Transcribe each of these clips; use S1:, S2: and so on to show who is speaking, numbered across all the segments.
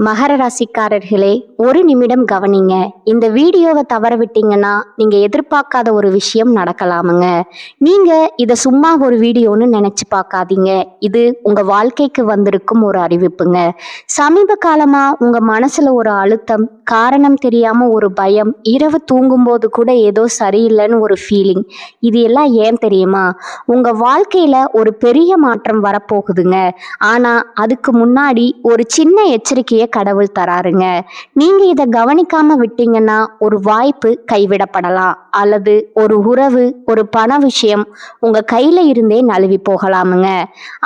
S1: மகர ராசிக்காரர்களே, ஒரு நிமிடம் கவனிங்க. இந்த வீடியோவை தவற விட்டீங்கன்னா நீங்க எதிர்பார்க்காத ஒரு விஷயம் நடக்கலாமுங்க. நீங்க இதை சும்மா ஒரு வீடியோன்னு நினைச்சு பார்க்காதீங்க. இது உங்க வாழ்க்கைக்கு வந்திருக்கும் ஒரு அறிவிப்புங்க. சமீப காலமா உங்க மனசுல ஒரு அழுத்தம், காரணம் தெரியாம ஒரு பயம், இரவு தூங்கும்போது கூட ஏதோ சரியில்லைன்னு ஒரு ஃபீலிங். இது எல்லாம் ஏன் தெரியுமா? உங்க வாழ்க்கையில ஒரு பெரிய மாற்றம் வரப்போகுதுங்க. ஆனா அதுக்கு முன்னாடி ஒரு சின்ன எச்சரிக்கையை கடவுள் தராருங்க. நீங்க இதை கவனிக்காம விட்டீங்கன்னா ஒரு வாய்ப்பு கைவிடப்படலாம், அல்லது ஒரு உறவு, ஒரு பண விஷயம் உங்க கையில இருந்தே நழுவி போகலாமுங்க.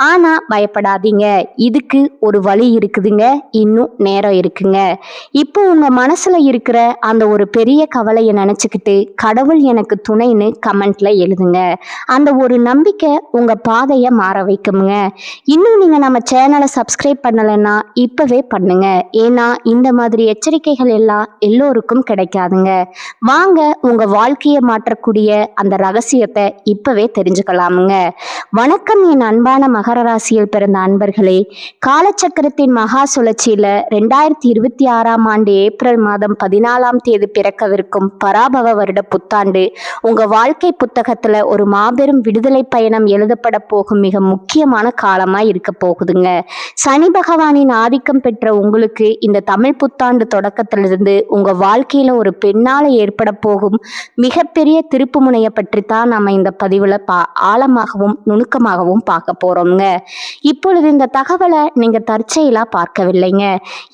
S1: ஆனா பயப்படாதீங்க, இதுக்கு ஒரு வழி இருக்குதுங்க. இன்னும் நேரம் இருக்குங்க. இப்போ உங்க மனசுல இருக்கிற அந்த ஒரு பெரிய கவலையை நினைச்சுக்கிட்டு கடவுள் எனக்கு துணைன்னு கமெண்ட்ல எழுதுங்க. அந்த ஒரு நம்பிக்கை உங்க பாதையை மாற வைக்குமுங்க. இன்னும் நீங்க நம்ம சேனலை சப்ஸ்கிரைப் பண்ணலைன்னா இப்பவே பண்ணுங்க. ஏன்னா இந்த மாதிரி எச்சரிக்கைகள் எல்லாம் எல்லோருக்கும் கிடைக்காதுங்க. வாங்க உங்க வாழ்க்கையை மாற்றக்கூடிய அந்த ரகசியத்தை இப்பவே தெரிஞ்சுக்கலாமுங்க. வணக்கம் என் அன்பான மகர ராசியில் பிறந்த அன்பர்களே. காலச்சக்கரத்தின் மகா சுழற்சியில 2026ஆம் ஆண்டு ஏப்ரல் மாதம் 14ஆம் தேதி பிறக்கவிருக்கும் பராபவ வருட புத்தாண்டு உங்க வாழ்க்கை புத்தகத்துல ஒரு மாபெரும் விடுதலை பயணம் எழுதப்பட போகும் மிக முக்கியமான காலமா இருக்க போகுதுங்க. சனி பகவானின் ஆதிக்கம் பெற்ற உங்களுக்கு இந்த தமிழ் புத்தாண்டு தொடக்கத்திலிருந்து உங்க வாழ்க்கையில ஒரு பெண்ணால ஏற்பட போகும் மிகப்பெரிய திருப்பு முனையை பற்றி தான் நம்ம இந்த பதிவுல ஆழமாகவும் நுணுக்கமாகவும் பார்க்க போறோம்ங்க. இப்பொழுது இந்த தகவலை நீங்க தற்செயலா பார்க்கவில்லைங்க.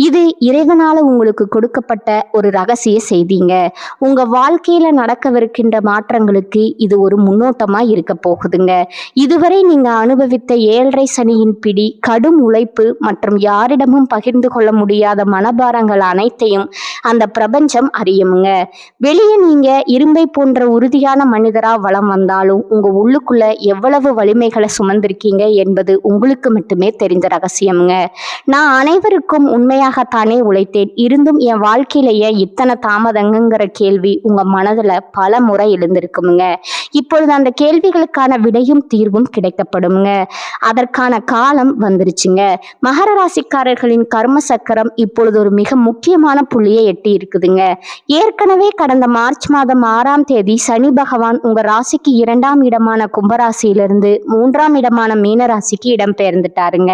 S1: இது இறைவனால உங்களுக்கு கொடுக்கப்பட்ட ஒரு ரகசிய செய்திங்க. உங்க வாழ்க்கையில நடக்கவிருக்கின்ற மாற்றங்களுக்கு இது ஒரு முன்னோட்டமா இருக்க போகுதுங்க. இதுவரை நீங்க அனுபவித்த 7.5 சனியின் பிடி, கடும் உழைப்பு மற்றும் யாரிடமும் பகிர்ந்து கொள்ள முடியாத மனபாரங்கள் அனைத்தையும் அந்த பிரபஞ்சம் அறியுமுங்க. வெளியே நீங்க இரும்பை போன்ற உறுதியான மனிதரா வலம் வந்தாலும் உங்க உள்ளுக்குள்ள எவ்வளவு வலிமைகளை சுமந்திருக்கீங்க என்பது உங்களுக்கு மட்டுமே தெரிந்த ரகசியமுங்க. நான் அனைவருக்கும் உண்மையாகத்தானே உழைத்தேன், இருந்தும் என் வாழ்க்கையிலேயே இத்தனை தாமதங்கிற கேள்வி உங்க மனதுல பல முறை எழுந்திருக்குமுங்க. இப்பொழுது அந்த கேள்விகளுக்கான விடையும் தீர்வும் கிடைக்கப்படுங்க. அதற்கான காலம் வந்துருச்சுங்க. மகர ராசிக்காரர்களின் கர்ம சக்கரம் இப்பொழுது ஒரு மிக முக்கியமான புள்ளியை எட்டி இருக்குதுங்க. ஏற்கனவே கடந்த மார்ச் மாதம் 6ஆம் தேதி சனி பகவான் உங்க ராசிக்கு 2ஆம் இடமான கும்பராசியிலிருந்து 3ஆம் இடமான மீன ராசிக்கு இடம் பெயர்ந்துட்டாருங்க.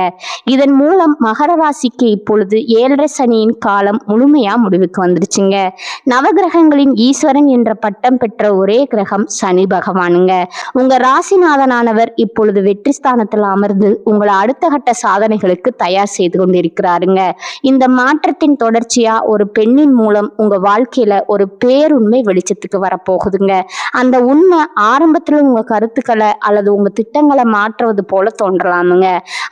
S1: இதன் மூலம் மகர ராசிக்கு இப்பொழுது 7.5 சனியின் காலம் முழுமையா முடிவுக்கு வந்துருச்சுங்க. நவகிரகங்களின் ஈஸ்வரன் என்ற பட்டம் பெற்ற ஒரே கிரகம் சனி பகவானுங்க. உங்க ராசிநாதனானவர் இப்பொழுது வெற்றி ஸ்தானத்தில் அமர்ந்து உங்களை அடுத்த கட்ட சாதனைகளுக்கு தயார் செய்து கொண்டிருக்கிறாருங்க. இந்த மாற்றத்தின் தொடர்ச்சியா ஒரு பெண்ணின் மூலம் உங்க வாழ்க்கையில ஒரு பேருண்மை வெளிச்சத்துக்கு வரப்போகுதுங்க. அந்த உண்மை ஆரம்பத்துல உங்க கருத்துக்களை அல்லது உங்க திட்டங்களை மாற்றுவது போல தோன்றலாமுங்க.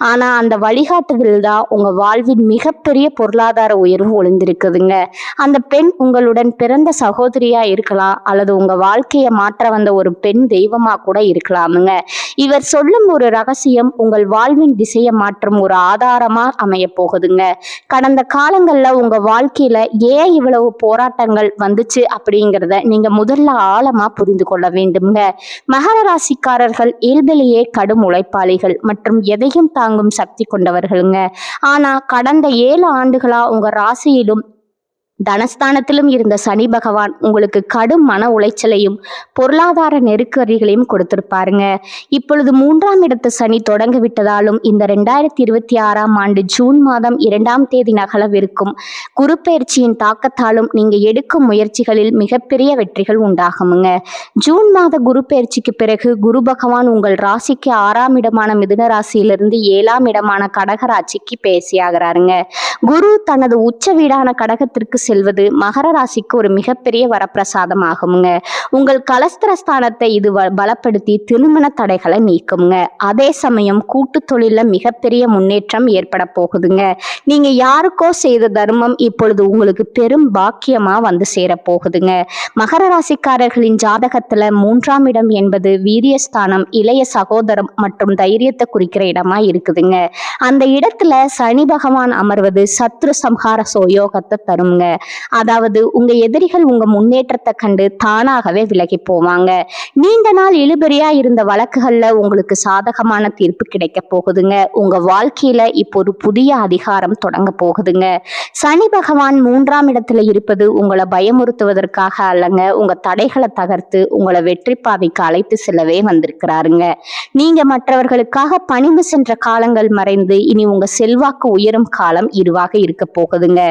S1: ஆனா அந்த வழிகாட்டுதல் தான் உங்க வாழ்வின் மிகப்பெரிய பொருளாதார உயர்வு ஒளிந்திருக்குதுங்க. அந்த பெண் உங்களுடன் பிறந்த சகோதரியா இருக்கலாம், அல்லது உங்க வாழ்க்கையை மாற்ற வந்த ஒரு பெண் தெய்வமா கூட இருக்கலாமுங்க. இவர் சொல்லும் ஒரு ரகசியம் உங்கள் வாழ்வின் திசையை மாற்றும் ஒரு ஆதாரமா அமைய போகுதுங்க. கடந்த காலங்கள்ல உங்க வாழ்க்கையில ஏன் இவ்வளவு போராட்டங்கள் வந்துச்சு அப்படிங்கிறத நீங்க முதல்ல ஆழமா புரிந்து கொள்ள வேண்டுங்க. மகர ராசிக்காரர்கள் இயல்பிலேயே கடும் உழைப்பாளிகள் மற்றும் எதையும் தாங்கும் சக்தி கொண்டவர்களுங்க. ஆனா கடந்த 7 ஆண்டுகளா உங்க ராசியிலும் தனஸ்தானத்திலும் இருந்த சனி பகவான் உங்களுக்கு கடும் மன உளைச்சலையும் பொருளாதார நெருக்கடிகளையும் கொடுத்திருப்பாருங்க. இப்பொழுது 3ஆம் இடத்து சனி தொடங்க விட்டதாலும் இந்த 2026ஆம் ஆண்டு ஜூன் மாதம் 2ஆம் தேதி நகலவிருக்கும் குரு பயிற்சியின் தாக்கத்தாலும் நீங்க எடுக்கும் முயற்சிகளில் மிகப்பெரிய வெற்றிகள் உண்டாகுமுங்க. ஜூன் மாத குரு பயிற்சிக்கு பிறகு குரு பகவான் உங்கள் ராசிக்கு 6ஆம் இடமான மிதுன ராசியிலிருந்து 7ஆம் இடமான கடக ராசிக்கு பேசியாகிறாருங்க. குரு தனது உச்ச வீடான கடகத்திற்கு செல்வது மகர ராசிக்கு ஒரு மிகப்பெரிய வரப்பிரசாதம் ஆகுங்க. உங்கள் கலஸ்திரஸ்தானத்தை இது பலப்படுத்தி திருமண தடைகளை நீக்குங்க. அதே சமயம் கூட்டு தொழில மிகப்பெரிய முன்னேற்றம் ஏற்பட போகுதுங்க. நீங்க யாருக்கோ செய்த தர்மம் இப்பொழுது உங்களுக்கு பெரும் பாக்கியமா வந்து சேர போகுதுங்க. மகர ராசிக்காரர்களின் ஜாதகத்துல 3ஆம் இடம் என்பது வீரியஸ்தானம், இளைய சகோதரம் மற்றும் தைரியத்தை குறிக்கிற இடமா இருக்குதுங்க. அந்த இடத்துல சனி பகவான் அமர்வது சத்ரு சம்ஹார சோயோகத்தை தருங்க. அதாவது உங்க எதிரிகள் உங்க முன்னேற்றத்தை கண்டு தானாகவே விலகி போவாங்க. நீண்ட நாள் இழுபறியா இருந்த வழக்குகள்ல உங்களுக்கு சாதகமான தீர்ப்பு கிடைக்க போகுதுங்க. உங்க வாழ்க்கையில இப்போ ஒரு புதிய அதிகாரம் தொடங்க போகுதுங்க. சனி பகவான் 3ஆம் இடத்துல இருப்பது உங்களை பயமுறுத்துவதற்காக அல்லங்க, உங்க தடைகளை தகர்த்து உங்களை வெற்றி பாதைக்கு அழைத்து செல்லவே வந்திருக்கிறாருங்க. நீங்க மற்றவர்களுக்காக பணிவு சென்ற காலங்கள் மறைந்து இனி உங்க செல்வாக்கு உயரும் காலம் இதுவாக இருக்க போகுதுங்க.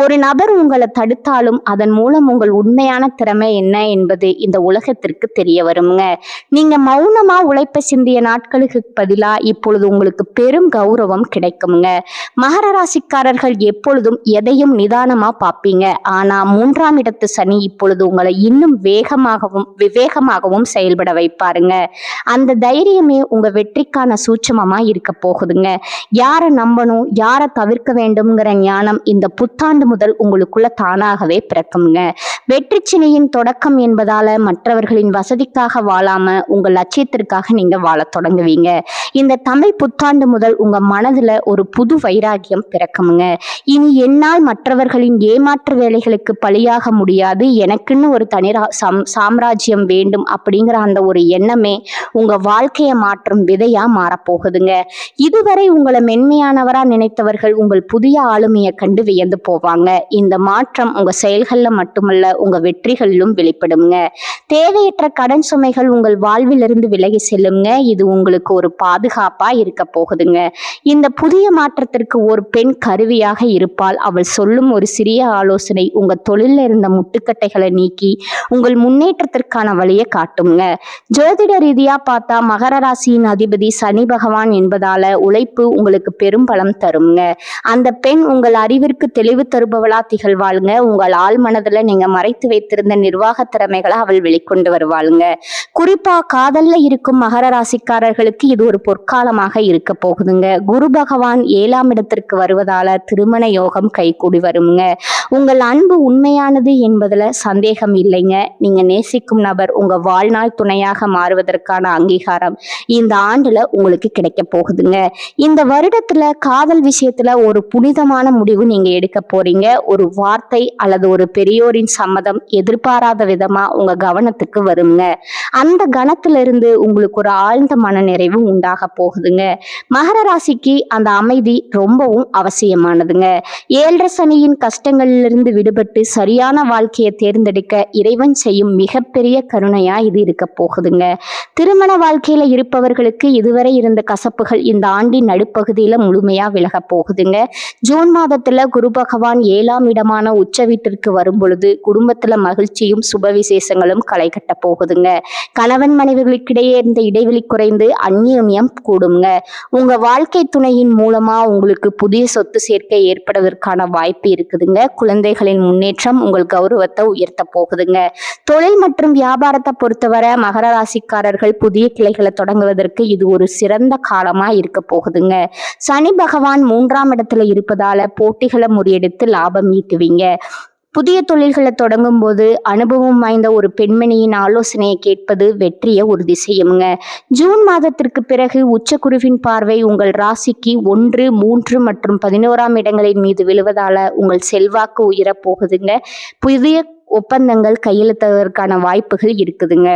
S1: ஒரு நபர் உங்களை தடுத்தாலும் அதன் மூலம் உங்கள் உண்மையான திறமை என்ன என்பது இந்த உலகத்திற்கு தெரிய வருங்க. நீங்க மௌனமா உழைப்ப சிந்திய நாட்களுக்கு பதிலா இப்பொழுது உங்களுக்கு பெரும் கௌரவம் கிடைக்குங்க. மகர ராசிக்காரர்கள் எப்பொழுதும் எதையும் நிதானமா பார்ப்பீங்க. ஆனா 3ஆம் இடத்து சனி இப்பொழுது உங்களை இன்னும் வேகமாகவும் விவேகமாகவும் செயல்பட வைப்பாருங்க. அந்த தைரியமே உங்க வெற்றிக்கான சூட்சமமா இருக்க போகுதுங்க. யாரை நம்பணும், யாரை தவிர்க்க வேண்டும்ங்கிற ஞானம் இந்த புத்தாண்டு முதல் உங்களுக்குள்ள தானாகவே பிறக்குங்க. வெற்றி சினையின் தொடக்கம் என்பதால மற்றவர்களின் வசதிக்காக வாழாம உங்க லட்சியத்திற்காக நீங்க வாழ தொடங்குவீங்க. இந்த தமிழ் புத்தாண்டு முதல் உங்க மனதுல ஒரு புது வைராகியம் பிறக்குங்க. இனி என்னால் மற்றவர்களின் ஏமாற்று வேலைகளுக்கு பலியாக முடியாது, எனக்குன்னு ஒரு தனி சாம்ராஜ்யம் வேண்டும் அப்படிங்கிற அந்த ஒரு எண்ணமே உங்க வாழ்க்கையை மாற்றும் விதையா மாறப்போகுதுங்க. இதுவரை உங்களை மென்மையானவரா நினைத்தவர்கள் உங்கள் புதிய ஆளுமையை கண்டு வியந்து போவாங்க. இந்த மாற்றம் உங்க செயல்கள்ல மட்டுமல்ல உங்க வெற்றிகளிலும் வெளிப்படுங்க. தேவையற்ற கடன் சுமைகள் உங்கள் வாழ்விலிருந்து விலகி செல்லுங்க. இது உங்களுக்கு ஒரு பாதுகாப்பா இருக்க போகுதுங்க. இந்த புதிய மாற்றத்திற்கு ஒரு பெண் கருவியாக இருப்பால். அவள் சொல்லும் ஒரு சிறிய ஆலோசனை உங்க தொழில இருந்த முட்டுக்கட்டைகளை நீக்கி உங்கள் முன்னேற்றத்திற்கான வழியை காட்டுங்க. ஜோதிட ரீதியா பார்த்தா மகர ராசியின் அதிபதி சனி பகவான் என்பதால உழைப்பு உங்களுக்கு பெரும் பலம் தருங்க. அந்த பெண் உங்கள் அறிவிற்கு தெளிவு தருபவளா திகழ்வாளுங்க. உங்கள் ஆள் மனதுல நீங்க மறைத்து வைத்திருந்த நிர்வாக திறமைகளை அவள் வெளிக்கொண்டு வருவாளுங்க. குறிப்பா காதல்ல இருக்கும் மகர ராசிக்காரர்களுக்கு இது ஒரு பொற்காலமாக இருக்க போகுதுங்க. குரு பகவான் 7ஆம் இடத்திற்கு வருவதால திருமண யோகம் கைகூடி வருங்க. உங்கள் அன்பு உண்மையானது என்பதுல சந்தேகம் இல்லைங்க. நீங்க நேசிக்கும் நபர் உங்க வாழ்நாள் துணையாக மாறுவதற்கான அங்கீகாரம் இந்த ஆண்டுல உங்களுக்கு கிடைக்க போகுதுங்க. இந்த வருடத்துல காதல் விஷயத்துல ஒரு புனிதமான முடிவு நீங்க எடுக்க போறீங்க. ஒரு வார்த்தை அல்லது ஒரு பெரியோரின் சம்மதம் எதிர்பாராத விதமா உங்க கவனத்துக்கு வருங்க. அந்த கணத்திலிருந்து உங்களுக்கு ஒரு ஆழ்ந்த மனநிறைவு உண்டாக போகுதுங்க. மகர ராசிக்கு அந்த அமைதி ரொம்பவும் அவசியமானதுங்க. 7 சனியின் கஷ்டங்களிலிருந்து விடுபட்டு சரியான வாழ்க்கையை தேர்ந்தெடுக்க இறைவன் செய்யும் மிகப்பெரிய கருணையா இது இருக்க போகுதுங்க. திருமண வாழ்க்கையில இருப்பவர்களுக்கு இதுவரை இருந்த கசப்புகள் இந்த ஆண்டின் நடுப்பகுதியில முழுமையா விலக போகுதுங்க. ஜூன் மாதத்துல குரு பகவான் 7ஆம் இடமான உச்ச வீட்டிற்கு வரும் பொழுது குடும்பத்துல மகிழ்ச்சியும் சுப விசேஷங்களும் களை கட்ட போகுதுங்க. கணவன் மனைவிகளுக்கிடையே இருந்த இடைவெளி குறைந்து அந்யோன்யம் கூடுங்க. உங்க வாழ்க்கை துணையின் மூலமா உங்களுக்கு புதிய சொத்து சேர்க்கை ஏற்படுவதற்கான வாய்ப்பு இருக்குதுங்க. குழந்தைகளின் முன்னேற்றம் உங்கள் கௌரவத்தை உயர்த்த போகுதுங்க. தொழில் மற்றும் வியாபாரத்தை பொறுத்தவரை மகர ராசிக்காரர்கள் புதிய கிளைகளை தொடங்குவதற்கு இது ஒரு சிறந்த காலமா இருக்க போகுதுங்க. சனி பகவான் 3ஆம் இடத்துல இருப்பதால போட்டிகளை முறியடித்து லாபம் ஈட்டுவீங்க. புதிய தொழில்களை தொடங்கும் போது அனுபவம் வாய்ந்த ஒரு பெண்மணியின் ஆலோசனையை கேட்பது வெற்றியை உறுதி செய்யுங்க. ஜூன் மாதத்திற்கு பிறகு உச்சகுருவின் பார்வை உங்கள் ராசிக்கு 1, 3 மற்றும் 11ஆம் இடங்களின் மீது விழுவதால உங்கள் செல்வாக்கு உயரப் போகுதுங்க. புதிய ஒப்பந்தங்கள் கையெழுத்துவதற்கான வாய்ப்புகள் இருக்குதுங்க.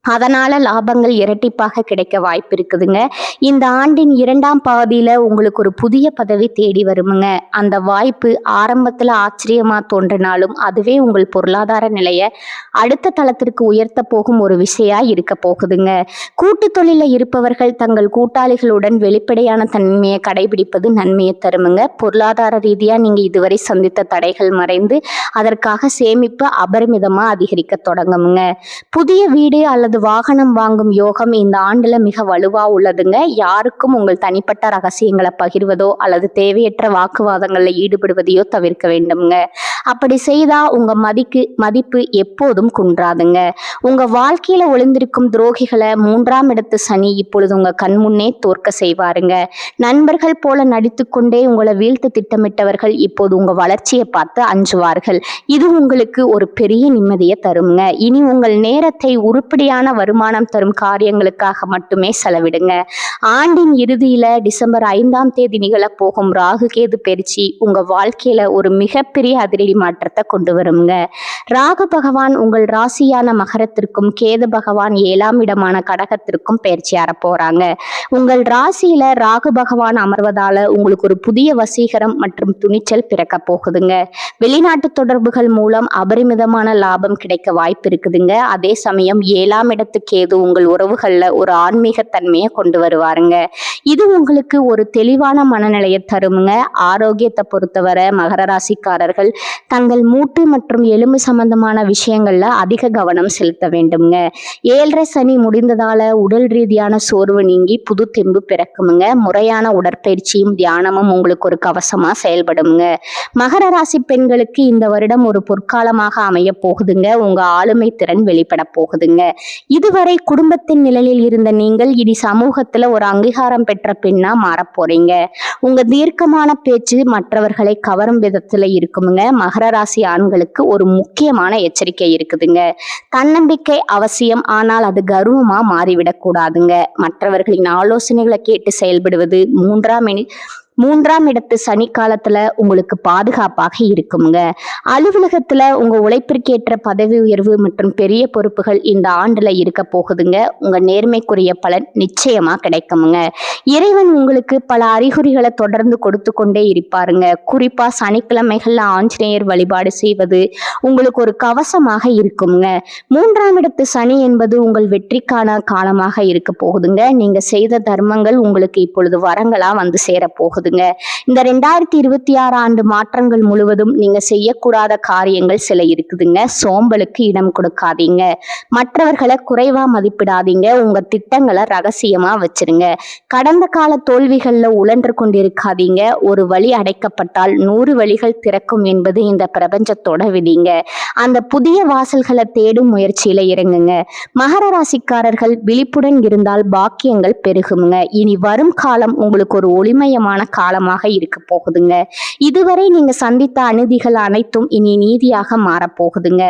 S1: அதனால லாபங்கள் இரட்டிப்பாக கிடைக்க வாய்ப்பு இருக்குதுங்க. இந்த ஆண்டின் 2ஆம் பாதியில உங்களுக்கு ஒரு புதிய பதவி தேடி வருமுங்க. அந்த வாய்ப்பு ஆரம்பத்துல ஆச்சரியமா தோன்றினாலும் அதுவே உங்கள் பொருளாதார நிலையை அடுத்த தளத்திற்கு உயர்த்த போகும் ஒரு விஷயா இருக்க போகுதுங்க. கூட்டு தொழில இருப்பவர்கள் தங்கள் கூட்டாளிகளுடன் வெளிப்படையான தன்மையை கடைபிடிப்பது நன்மையை தருமுங்க. பொருளாதார ரீதியா நீங்க இதுவரை சந்தித்த தடைகள் மறைந்து அதற்காக சேமிப்பு அபரிமிதமா அதிகரிக்க தொடங்குமுங்க. புதிய வீடு அல்லது வாகனம் வாங்கும் யோகம் இந்த ஆண்டுல மிக வலுவா உள்ளதுங்க. யாருக்கும் உங்கள் தனிப்பட்ட ரகசியங்களை பகிர்வதோ அல்லது தேவையற்ற வாக்குவாதங்கள்ல ஈடுபடுவதையோ தவிர்க்க வேண்டும்ங்க. அப்படி செய்தா உங்க மதிப்பு எப்போதும் குன்றாதுங்க. உங்க வாழ்க்கையில ஒளிந்திருக்கும் துரோகிகளை 3ஆம் இடத்து சனி இப்பொழுது உங்க கண் முன்னே தோற்க செய்வாருங்க. நண்பர்கள் போல நடித்துக்கொண்டே உங்களை வீழ்த்து திட்டமிட்டவர்கள் இப்போது உங்க வளர்ச்சியை பார்த்து அஞ்சுவார்கள். இது உங்களுக்கு ஒரு பெரிய நிம்மதியை தருங்க. இனி உங்கள் நேரத்தை உருப்படியான வருமானம் தரும் காரியங்களுக்காக மட்டுமே செலவிடுங்க. ஆண்டின் இறுதியில டிசம்பர் 5ஆம் தேதி நிகழ போகும் ராகு கேது பயிற்சி உங்க வாழ்க்கையில ஒரு மிகப்பெரிய அதிரடி மாற்றத்தை கொண்டு வருங்க. ராகு பகவான் உங்கள் ராசியான மகரத்திற்கும் கேது பகவான் 7ஆம் இடமான கடகத்திற்கும் பயிற்சியார போறாங்க. உங்கள் ராசியில ராகு பகவான் அமர்வதால உங்களுக்கு ஒரு புதிய வசீகரம் மற்றும் துணிச்சல் பிறக்க போகுதுங்க. வெளிநாட்டு தொடர்புகள் மூலம் அபரிமிதமான லாபம் கிடைக்க வாய்ப்பு இருக்குதுங்க. அதே சமயம் 7ஆம் இடத்து கேது உங்கள் உறவுகள்ல ஒரு ஆன்மீகத்தன்மையை கொண்டு வருவாருங்க. இது உங்களுக்கு ஒரு தெளிவான மனநிலையை தருமுங்க. ஆரோக்கியத்தை பொறுத்தவரை மகர ராசிக்காரர்கள் தங்கள் மூட்டு மற்றும் எலும்பு சம்பந்தமான விஷயங்கள்ல அதிக கவனம் செலுத்த வேண்டும்ங்க. 7.5 சனி முடிந்ததால உடல் ரீதியான சோர்வு நீங்கி புது தெம்பு பிறக்குமுங்க. முறையான உடற்பயிற்சியும் தியானமும் உங்களுக்கு ஒரு கவசமா செயல்படுங்க. மகர ராசி பெண்களுக்கு இந்த வருடம் ஒரு பொற்காலமாக அமைய போகுதுங்க. உங்க ஆளுமை திறன் வெளிப்பட போகுதுங்க. இதுவரை குடும்பத்தின் நிழலில் இருந்த நீங்கள் இனி சமூகத்துல ஒரு அங்கீகாரம் பெற்ற பெண்ணா மாறப் போறீங்க. உங்க தீர்க்கமான பேச்சு மற்றவர்களை கவரும் விதத்துல இருக்குமுங்க. மகர ராசி ஆண்களுக்கு ஒரு முக்கியமான எச்சரிக்கை இருக்குதுங்க. தன்னம்பிக்கை அவசியம், ஆனால் அது கர்வமா மாறிவிடக் கூடாதுங்க. மற்றவர்களின் ஆலோசனைகளை கேட்டு செயல்படுவது மூன்றாம் இடத்து சனி காலத்துல உங்களுக்கு பாதுகாப்பாக இருக்குங்க. அலுவலகத்துல உங்க உழைப்பிற்கேற்ற பதவி உயர்வு மற்றும் பெரிய பொறுப்புகள் இந்த ஆண்டுல இருக்க போகுதுங்க. உங்க நேர்மைக்குரிய பலன் நிச்சயமா கிடைக்குமுங்க. இறைவன் உங்களுக்கு பல அறிகுறிகளை தொடர்ந்து கொடுத்து கொண்டே இருப்பாருங்க. குறிப்பா சனிக்கிழமைகள்ல ஆஞ்சநேயர் வழிபாடு செய்வது உங்களுக்கு ஒரு கவசமாக இருக்குங்க. 3ஆம் இடத்து சனி என்பது உங்கள் வெற்றிக்கான காலமாக இருக்க போகுதுங்க. நீங்க செய்த தர்மங்கள் உங்களுக்கு இப்பொழுது வரங்களா வந்து சேர போகுது. இந்த 2026 ஆண்டு மாற்றங்கள் முழுவதும் நீங்க செய்யக்கூடாத காரியங்கள் சில இருக்குதுங்க. சோம்பலுக்கு இடம் கொடுக்காதீங்க. மற்றவர்களை குறைவா மதிப்பிடாதீங்க. உங்க திட்டங்களை ரகசியமா வச்சிருங்க. கடந்த கால தோல்விகள்ல உழன்று கொண்டிருக்காதீங்க. ஒரு வழி அடைக்கப்பட்டால் 100 வழிகள் திறக்கும் என்பது இந்த பிரபஞ்சத்தோட விதிங்க. அந்த புதிய வாசல்களை தேடும் முயற்சியில இறங்குங்க. மகர ராசிக்காரர்கள் விழிப்புடன் இருந்தால் பாக்கியங்கள் பெருகுங்க. இனி வரும் காலம் உங்களுக்கு ஒரு ஒளிமயமான காலமாக இருக்க போகுதுங்க. இதுவரை நீங்க சந்தித்த அநீதிகள் அனைத்தும் இனி நீதியாக மாறப்போகுதுங்க.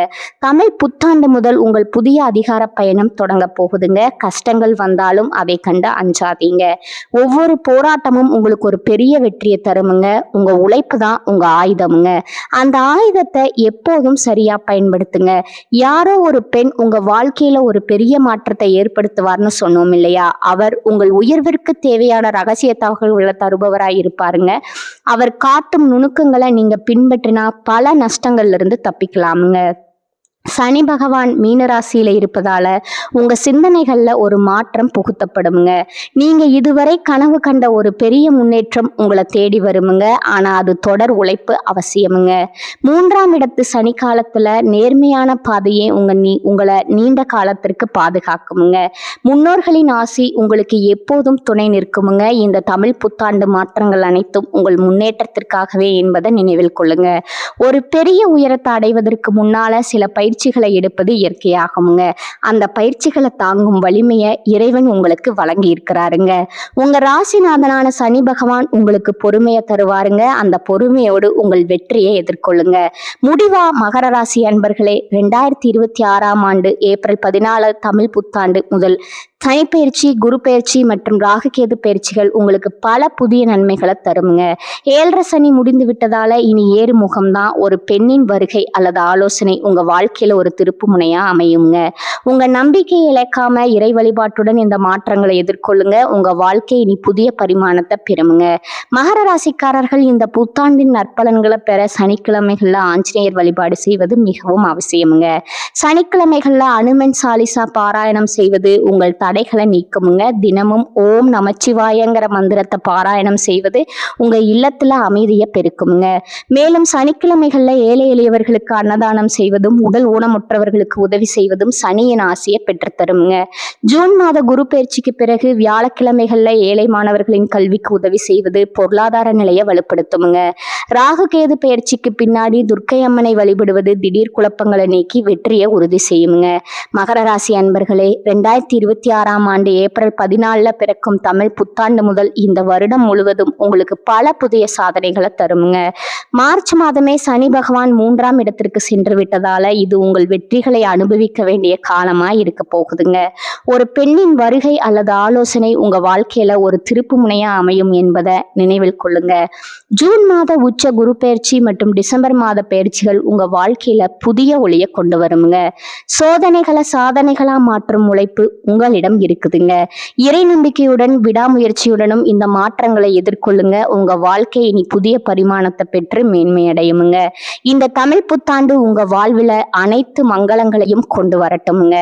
S1: தமிழ் புத்தாண்டு முதல் உங்கள் புதிய அதிகார பயணம் தொடங்க போகுதுங்க. கஷ்டங்கள் வந்தாலும் அதை கண்டு அஞ்சாதீங்க. ஒவ்வொரு போராட்டமும் உங்களுக்கு ஒரு பெரிய வெற்றியை தருமுங்க. உங்க உழைப்பு தான் உங்க ஆயுதமுங்க. அந்த ஆயுதத்தை எப்போதும் சரியா பயன்படுத்துங்க. யாரோ ஒரு பெண் உங்க வாழ்க்கையில ஒரு பெரிய மாற்றத்தை ஏற்படுத்துவார்னு சொன்னோம் இல்லையா? அவர் உங்கள் உயர்விற்கு தேவையான ரகசிய தகவல்களை தருபவராய் இருப்பாருங்க. அவர் காட்டும் நுணுக்கங்களை நீங்க பின்பற்றினா பல நஷ்டங்கள்ல இருந்து தப்பிக்கலாமுங்க. சனி பகவான் மீனராசியில இருப்பதால உங்க சிந்தனைகள்ல ஒரு மாற்றம் புகுத்தப்படுங்க. நீங்க இதுவரை கனவு கண்ட ஒரு பெரிய முன்னேற்றம் உங்களை தேடி வருமுங்க. ஆனா அது தொடர் உழைப்பு அவசியமுங்க. 3ஆம் இடத்து சனி காலத்துல நேர்மையான பாதையே உங்களை நீண்ட காலத்திற்கு பாதுகாக்குமுங்க. முன்னோர்களின் ஆசி உங்களுக்கு எப்போதும் துணை நிற்குமுங்க. இந்த தமிழ் புத்தாண்டு மாற்றங்கள் அனைத்தும் உங்கள் முன்னேற்றத்திற்காகவே என்பதை நினைவில் கொள்ளுங்க. ஒரு பெரிய உயரத்தை அடைவதற்கு முன்னால சில பயிற்சிகளை எடுப்பது இயற்கையாகுங்க. அந்த பயிற்சிகளை தாங்கும் வலிமையை இறைவன் உங்களுக்கு வழங்கி இருக்கிறாருங்க. உங்க ராசிநாதனான சனி பகவான் உங்களுக்கு பொறுமையை தருவாருங்க. அந்த பொறுமையோடு உங்கள் வெற்றியை எதிர்கொள்ளுங்க. முடிவா மகர ராசி அன்பர்களே, 2026ஆம் ஆண்டு ஏப்ரல் 14 தமிழ் புத்தாண்டு முதல் சனிப்பெயர்ச்சி, குரு பயிற்சி மற்றும் ராகுகேது பயிற்சிகள் உங்களுக்கு பல புதிய நன்மைகளை தருமுங்க. 7.5 சனி முடிந்து விட்டதால இனி ஏறு முகம்தான். ஒரு பெண்ணின் வருகை அல்லது ஆலோசனை உங்க வாழ்க்கையில ஒரு திருப்பு முனையா அமையுங்க. உங்க நம்பிக்கையை இழக்காம இறை வழிபாட்டுடன் இந்த மாற்றங்களை எதிர்கொள்ளுங்க. உங்க வாழ்க்கை இனி புதிய பரிமாணத்தை பெறுமுங்க. மகர ராசிக்காரர்கள் இந்த புத்தாண்டின் நற்பலன்களை பெற சனிக்கிழமைகள்ல ஆஞ்சநேயர் வழிபாடு செய்வது மிகவும் அவசியமுங்க. சனிக்கிழமைகள்ல அனுமன் சாலிசா பாராயணம் செய்வது உங்கள் தடைகளை நீக்குமுங்க. தினமும் ஓம் நமச்சிவாயங்கிற மந்திரத்தை பாராயணம் செய்வது உங்க இல்லத்துல அமைதியை பெருக்குமுங்க. மேலும் சனிக்கிழமைகள்ல ஏழை எளியவர்களுக்கு அன்னதானம் செய்வதும் உடல் ஊனமுற்றவர்களுக்கு உதவி செய்வதும் சனியின் ஆசையை பெற்றுத்தருமுங்க. ஜூன் மாத குரு பயிற்சிக்கு பிறகு வியாழக்கிழமைகள்ல ஏழை மாணவர்களின் கல்விக்கு உதவி செய்வது பொருளாதார நிலையை வலுப்படுத்துமுங்க. ராகு கேது பயிற்சிக்கு பின்னாடி துர்க்கை அம்மனை வழிபடுவது திடீர் குழப்பங்களை நீக்கி வெற்றியை உறுதி செய்யுங்க. மகர ராசி அன்பர்களே, 2026 2026ஆம் ஆண்டு ஏப்ரல் 14 பிறக்கும் தமிழ் புத்தாண்டு முதல் இந்த வருடம் முழுவதும் உங்களுக்கு பல புதிய சாதனைகளை தருமுங்க. மார்ச் மாதமே சனி பகவான் 3ஆம் இடத்திற்கு சென்று விட்டதால இது உங்கள் வெற்றிகளை அனுபவிக்க வேண்டிய காலமா இருக்க போகுதுங்க. ஒரு பெண்ணின் வருகை அல்லது ஆலோசனை உங்க வாழ்க்கையில ஒரு திருப்பு முனையா அமையும் என்பதை நினைவில் கொள்ளுங்க. ஜூன் மாத உச்ச குரு பயிற்சி மற்றும் டிசம்பர் மாத பயிற்சிகள் உங்க வாழ்க்கையில புதிய ஒளியை கொண்டு வருங்க. சோதனைகளை சாதனைகளா மாற்றும் உழைப்பு உங்களிடம் இருக்குதுங்க. இறை நம்பிக்கையுடன் விடாமுயற்சியுடனும் இந்த மாற்றங்களை எதிர்கொள்ளுங்க. உங்க வாழ்க்கை இனி புதிய பரிமாணத்தை பெற்று மேன்மையடையுமுங்க. இந்த தமிழ் புத்தாண்டு உங்க வாழ்வுல அனைத்து மங்களங்களையும் கொண்டு வரட்டுமுங்க.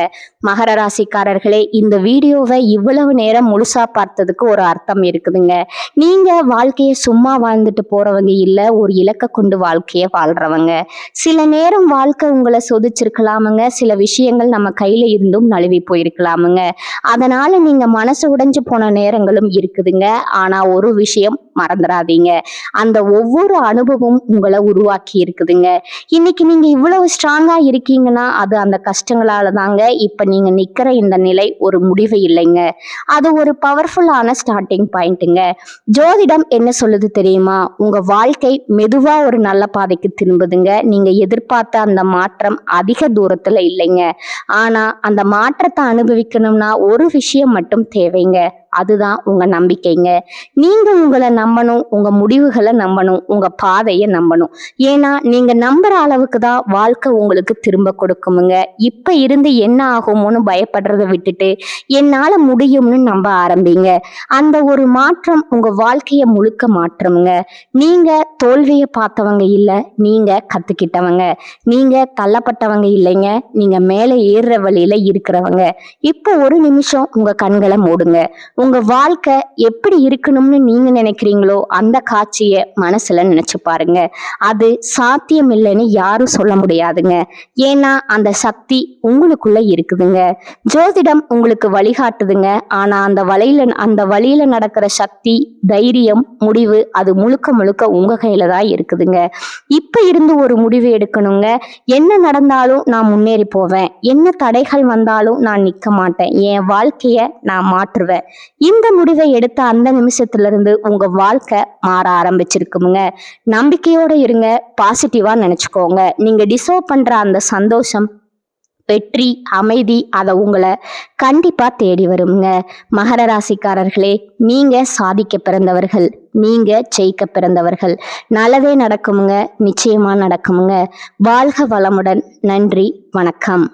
S1: மகர ராசிக்காரர்களே, இந்த வீடியோவை இவ்வளவு நேரம் முழுசா பார்த்ததுக்கு ஒரு அர்த்தம் இருக்குதுங்க. நீங்க வாழ்க்கையை சும்மா வாழ்ந்துட்டு போறவங்க இல்ல, ஒரு இலக்கை கொண்டு வாழ்க்கையை வாழ்றவங்க. சில நேரம் வாழ்க்கை உங்களை சொதிச்சிருக்கலாமுங்க, சில விஷயங்கள் நம்ம கையில இருந்தும் நழுவி போயிருக்கலாமுங்க. அதனால நீங்க மனசு உடைஞ்சு போன நேரங்களும் இருக்குதுங்க. ஆனா ஒரு விஷயம் மறந்துடாதீங்க, அந்த ஒவ்வொரு அனுபவமும் உங்களை உருவாக்கி இருக்குதுங்க. இன்னைக்கு நீங்க இவ்வளவு ஸ்ட்ராங்கா இருக்கீங்கன்னா அது அந்த கஷ்டங்களால தாங்க. இப்ப நீங்க நிக்கிற இந்த நிலை ஒரு முடிவு இல்லைங்க, அது ஒரு பவர்ஃபுல்லான ஸ்டார்டிங் பாயிண்ட்டுங்க. ஜோதிடம் என்ன சொல்லுது தெரியுமா? உங்க வாழ்க்கை மெதுவா ஒரு நல்ல பாதைக்கு திரும்புதுங்க. நீங்க எதிர்பார்த்த அந்த மாற்றம் அதிக தூரத்துல இல்லைங்க. ஆனா அந்த மாற்றத்தை அனுபவிக்கணும்னா ஒரு விஷயம் மட்டும் தேவைங்க, அதுதான் உங்க நம்பிக்கைங்க. நீங்க உங்களை நம்பணும், உங்க முடிவுகளை நம்பணும், உங்க பாதையை நம்பணும். ஏன்னா நீங்க நம்புற அளவுக்கு தான் வாழ்க்கை உங்களுக்கு திரும்ப கொடுக்குமுங்க. இப்ப இருந்து என்ன ஆகுமோன்னு பயப்படுறதை விட்டுட்டு என்னால முடியும்னு நம்ப ஆரம்பிங்க. அந்த ஒரு மாற்றம் உங்க வாழ்க்கையை முழுக்க மாற்றமுங்க. நீங்க தோல்வியை பார்த்தவங்க இல்ல, நீங்க கத்துக்கிட்டவங்க. நீங்க தள்ளப்பட்டவங்க இல்லைங்க, நீங்க மேலே ஏறுற வழியில இருக்கிறவங்க. இப்போ ஒரு நிமிஷம் உங்க கண்களை மூடுங்க. உங்க வாழ்க்கை எப்படி இருக்கணும்னு நீங்க நினைக்கிறீங்களோ அந்த காட்சியை மனசுல நினைச்சு பாருங்க. அது சாத்தியம் இல்லைன்னு யாரும் சொல்ல முடியாதுங்க. ஏன்னா அந்த சக்தி உங்களுக்குள்ள இருக்குதுங்க. ஜோதிடம் உங்களுக்கு வழிகாட்டுதுங்க. ஆனா அந்த வழியில நடக்கிற சக்தி, தைரியம், முடிவு அது முழுக்க முழுக்க உங்க கையில தான் இருக்குதுங்க. இப்ப இருந்து ஒரு முடிவு எடுக்கணுங்க. என்ன நடந்தாலும் நான் முன்னேறி போவேன், என்ன தடைகள் வந்தாலும் நான் நிக்க மாட்டேன், என் வாழ்க்கைய நான் மாற்றுவேன். இந்த முடிவை எடுத்த அந்த நிமிஷத்துல இருந்து உங்க வாழ்க்கை மாற ஆரம்பிச்சிருக்குமுங்க. நம்பிக்கையோட இருங்க, பாசிட்டிவா நினைச்சுக்கோங்க. நீங்க டிசர்வ் பண்ற அந்த சந்தோஷம், வெற்றி, அமைதி அதை உங்களை கண்டிப்பா தேடி வருங்க. மகர ராசிக்காரர்களே, நீங்க சாதிக்க பிறந்தவர்கள், நீங்க ஜெயிக்க பிறந்தவர்கள். நல்லதே நடக்குமுங்க, நிச்சயமா நடக்குமுங்க. வாழ்க வளமுடன். நன்றி, வணக்கம்.